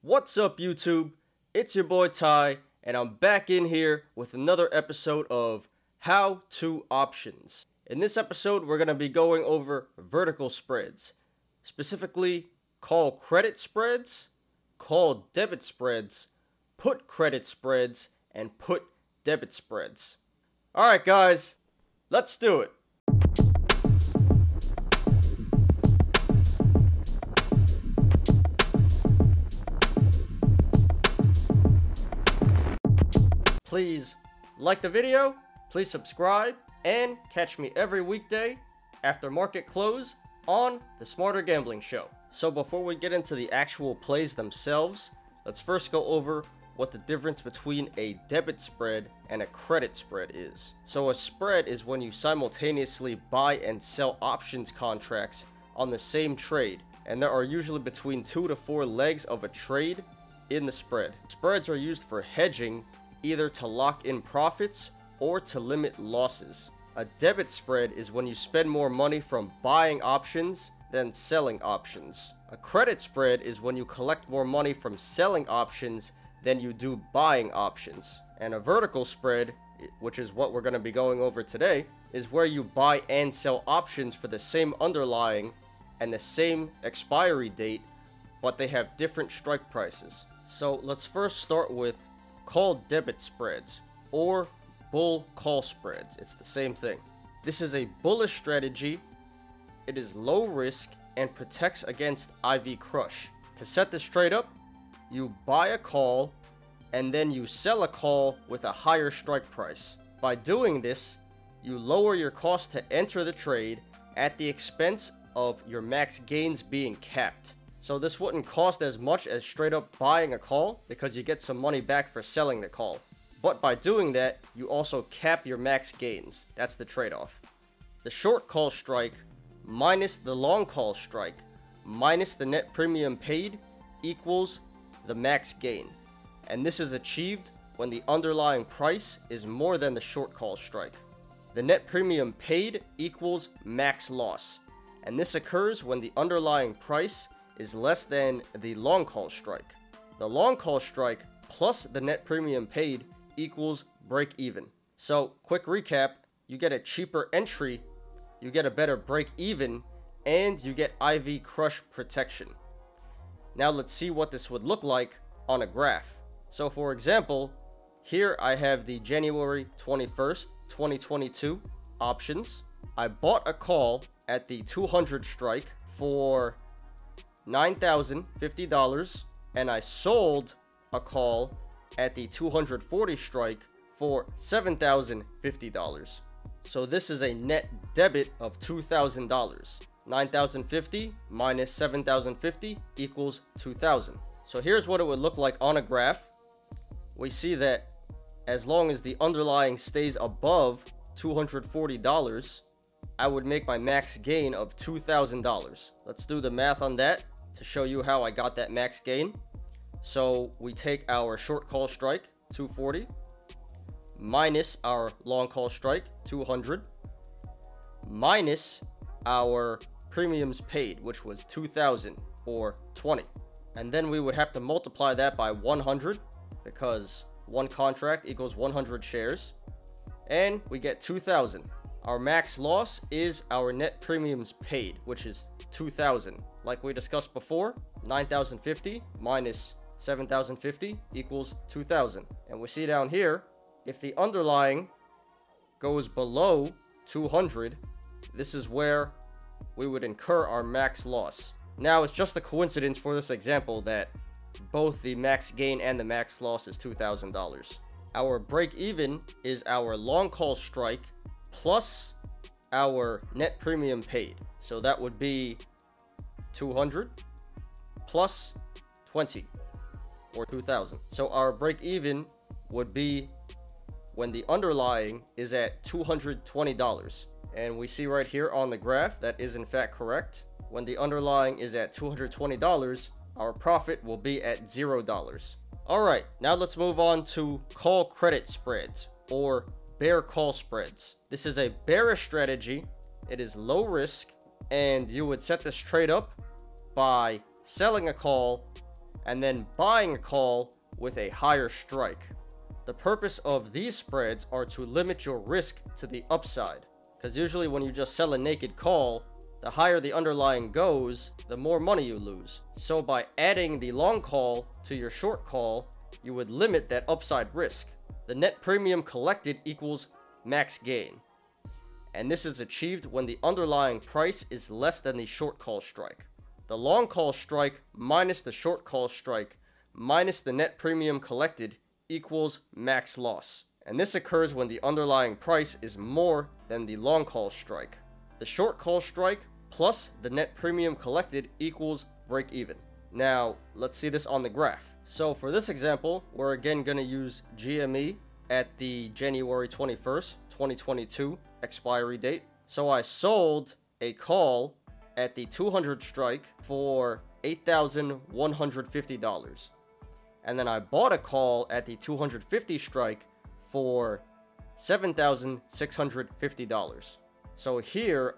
What's up, YouTube? It's your boy Ty, and I'm back in here with another episode of How to Options. In this episode, we're going to be going over vertical spreads, specifically call credit spreads, call debit spreads, put credit spreads, and put debit spreads. Alright guys, let's do it. Please like the video, please subscribe, and catch me every weekday after market close on the Smarter Gambling Show. So before we get into the actual plays themselves, let's first go over what the difference between a debit spread and a credit spread is. So a spread is when you simultaneously buy and sell options contracts on the same trade, and there are usually between 2 to 4 legs of a trade in the spread. Spreads are used for hedging, either to lock in profits or to limit losses. A debit spread is when you spend more money from buying options than selling options. A credit spread is when you collect more money from selling options than you do buying options. And a vertical spread, which is what we're going to be going over today, is where you buy and sell options for the same underlying and the same expiry date, but they have different strike prices. So let's first start with call debit spreads or bull call spreads. It's the same thing. This is a bullish strategy. It is low risk and protects against IV crush. To set this trade up, you buy a call and then you sell a call with a higher strike price. By doing this, you lower your cost to enter the trade at the expense of your max gains being capped. So this wouldn't cost as much as straight up buying a call because you get some money back for selling the call. But by doing that, you also cap your max gains. That's the trade-off. The short call strike minus the long call strike minus the net premium paid equals the max gain. And this is achieved when the underlying price is more than the short call strike. The net premium paid equals max loss. And this occurs when the underlying price is less than the long call strike. The long call strike plus the net premium paid equals break even. So quick recap, you get a cheaper entry, you get a better break even, and you get IV crush protection. Now let's see what this would look like on a graph. So for example, here I have the January 21st, 2022 options. I bought a call at the 200 strike for $9,050, and I sold a call at the 240 strike for $7,050. So this is a net debit of $2,000. $9,050 minus $7,050 equals $2,000. So here's what it would look like on a graph. We see that as long as the underlying stays above $240, I would make my max gain of $2,000. Let's do the math on that to show you how I got that max gain. So we take our short call strike, 240, minus our long call strike, 200, minus our premiums paid, which was 2,000 or 20. And then we would have to multiply that by 100 because one contract equals 100 shares. And we get 2,000. Our max loss is our net premiums paid, which is 2,000. Like we discussed before, 9,050 minus 7,050 equals 2,000. And we see down here, if the underlying goes below 200, this is where we would incur our max loss. Now, it's just a coincidence for this example that both the max gain and the max loss is $2,000. Our break even is our long call strike plus our net premium paid. So that would be 200 plus 20 or 2,000. So our break even would be when the underlying is at $220. And we see right here on the graph that is in fact correct. When the underlying is at $220, our profit will be at $0. Alright, now let's move on to call credit spreads or bear call spreads. This is a bearish strategy. It is low risk, and you would set this trade up by selling a call and then buying a call with a higher strike. The purpose of these spreads are to limit your risk to the upside, because usually when you just sell a naked call, the higher the underlying goes, the more money you lose. So by adding the long call to your short call, you would limit that upside risk. The net premium collected equals max gain, and this is achieved when the underlying price is less than the short call strike. The long call strike minus the short call strike minus the net premium collected equals max loss, and this occurs when the underlying price is more than the long call strike. The short call strike plus the net premium collected equals break even. Now let's see this on the graph. So for this example, we're again going to use GME at the January 21st 2022 expiry date. So I sold a call at the 200 strike for $8,150, and then I bought a call at the 250 strike for $7,650. So here,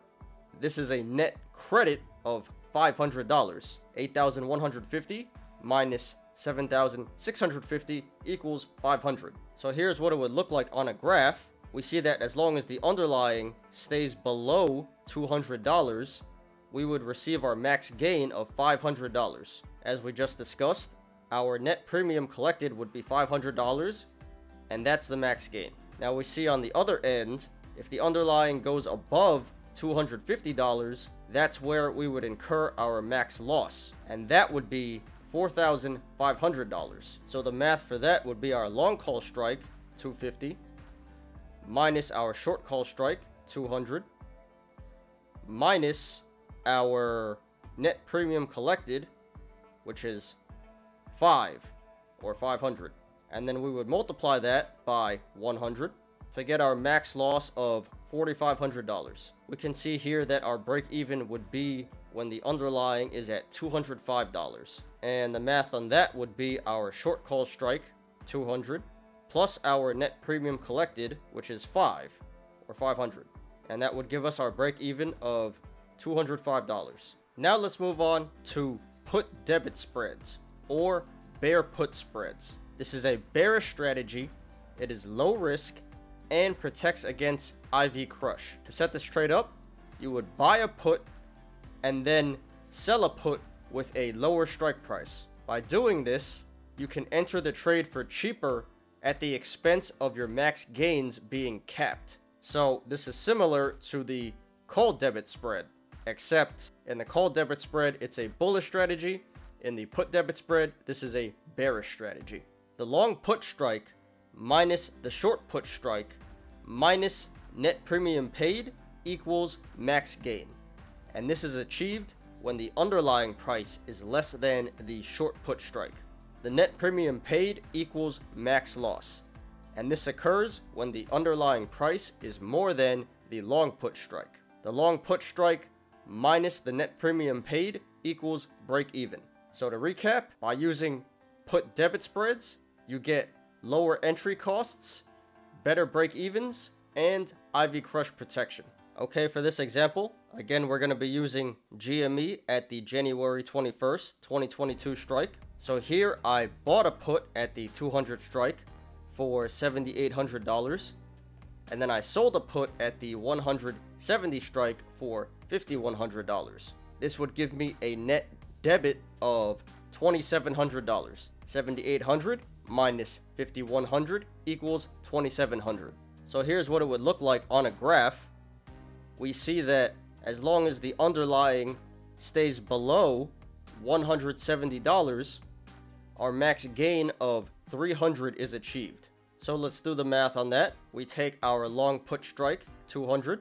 this is a net credit of $500. 8,150 minus 7,650 equals 500. So here's what it would look like on a graph. We see that as long as the underlying stays below $200, we would receive our max gain of $500. As we just discussed, our net premium collected would be $500, and that's the max gain. Now we see on the other end, if the underlying goes above $250, that's where we would incur our max loss, and that would be $4,500. So the math for that would be our long call strike, 250, minus our short call strike, 200, minus our net premium collected, which is 5 or 500, and then we would multiply that by 100 to get our max loss of $4,500. We can see here that our break even would be when the underlying is at $205, and the math on that would be our short call strike, 200, plus our net premium collected, which is 5 or 500, and that would give us our break even of $205. Now let's move on to put debit spreads, or bear put spreads. This is a bearish strategy. It is low risk and protects against IV crush. To set this trade up, you would buy a put and then sell a put with a lower strike price. By doing this, you can enter the trade for cheaper at the expense of your max gains being capped. So this is similar to the call debit spread, except in the call debit spread, it's a bullish strategy. In the put debit spread, this is a bearish strategy. The long put strike minus the short put strike minus net premium paid equals max gain, and this is achieved when the underlying price is less than the short put strike. The net premium paid equals max loss, and this occurs when the underlying price is more than the long put strike. The long put strike minus the net premium paid equals break even. So to recap, by using put debit spreads, you get lower entry costs, better break evens, and IV crush protection. Okay, for this example, again, we're going to be using GME at the January 21st, 2022 strike. So here I bought a put at the 200 strike for $7,800, and then I sold a put at the 170 strike for $5,100. This would give me a net debit of $2,700. 7,800 minus 5,100 equals 2,700. So here's what it would look like on a graph. We see that as long as the underlying stays below $170, our max gain of 300 is achieved. So let's do the math on that. We take our long put strike, 200,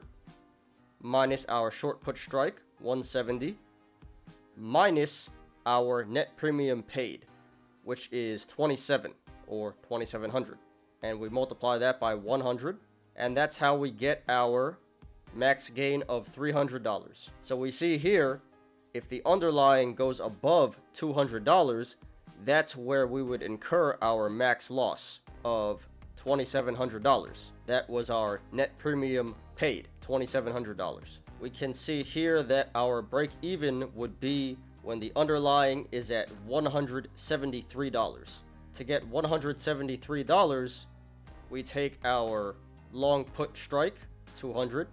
minus our short put strike, 170, minus our net premium paid, which is 27 or 2,700. And we multiply that by 100, and that's how we get our max gain of $300. So we see here, if the underlying goes above $200, that's where we would incur our max loss of $2,700. That was our net premium paid, $2,700. We can see here that our break even would be when the underlying is at $173. To get $173, we take our long put strike, 200,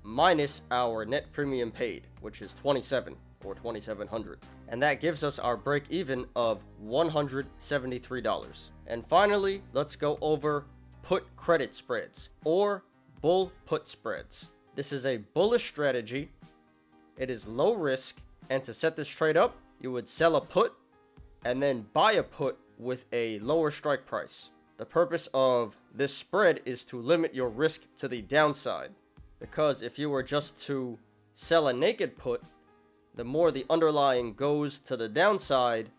minus our net premium paid, which is 27 or 2,700. And that gives us our break even of $173. And finally, let's go over put credit spreads or bull put spreads. This is a bullish strategy. It is low risk, and to set this trade up, you would sell a put and then buy a put with a lower strike price. The purpose of this spread is to limit your risk to the downside, because if you were just to sell a naked put, the more the underlying goes to the downside,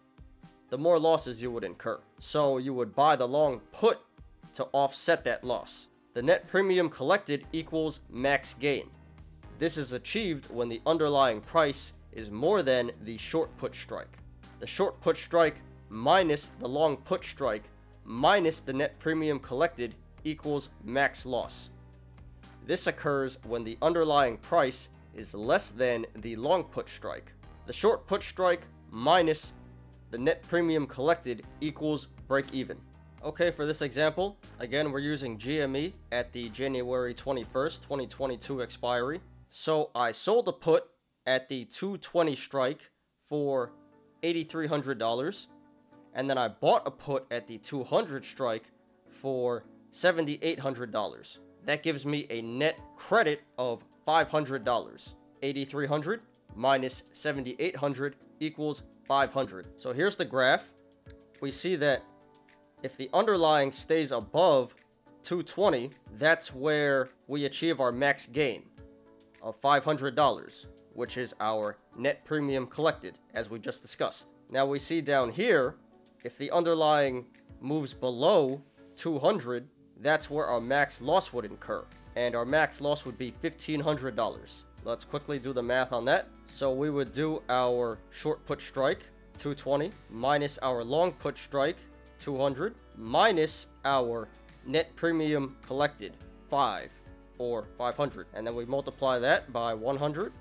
the more losses you would incur. So you would buy the long put to offset that loss. The net premium collected equals max gain. This is achieved when the underlying price is more than the short put strike. The short put strike minus the long put strike minus the net premium collected equals max loss. This occurs when the underlying price is less than the long put strike. The short put strike minus the net premium collected equals break even. Okay, for this example, again, we're using GME at the January 21st, 2022 expiry. So I sold a put at the 220 strike for $8,300, and then I bought a put at the 200 strike for $7,800. That gives me a net credit of $500. 8,300 minus 7,800 equals 500. So here's the graph. We see that if the underlying stays above 220, that's where we achieve our max gain of $500, which is our net premium collected, as we just discussed. Now we see down here, if the underlying moves below 200, that's where our max loss would incur, and our max loss would be $1,500. Let's quickly do the math on that. So we would do our short put strike, 220, minus our long put strike, 200, minus our net premium collected, 5 or 500. And then we multiply that by 100.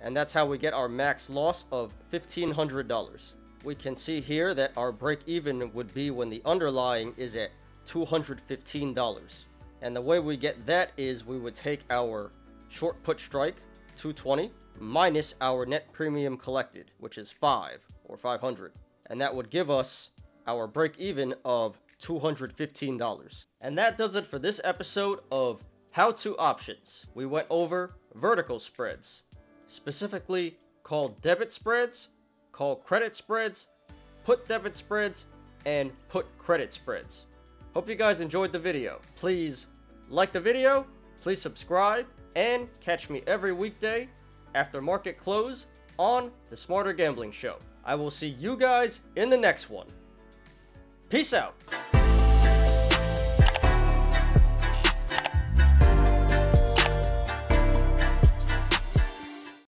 And that's how we get our max loss of $1,500. We can see here that our break even would be when the underlying is at $215. And the way we get that is we would take our short put strike, 220, minus our net premium collected, which is 5 or 500. And that would give us our break even of $215. And that does it for this episode of How To Options. We went over vertical spreads, specifically called debit spreads, called credit spreads, put debit spreads, and put credit spreads. Hope you guys enjoyed the video. Please like the video, please subscribe, and catch me every weekday after market close on the Smarter Gambling Show. I will see you guys in the next one. Peace out.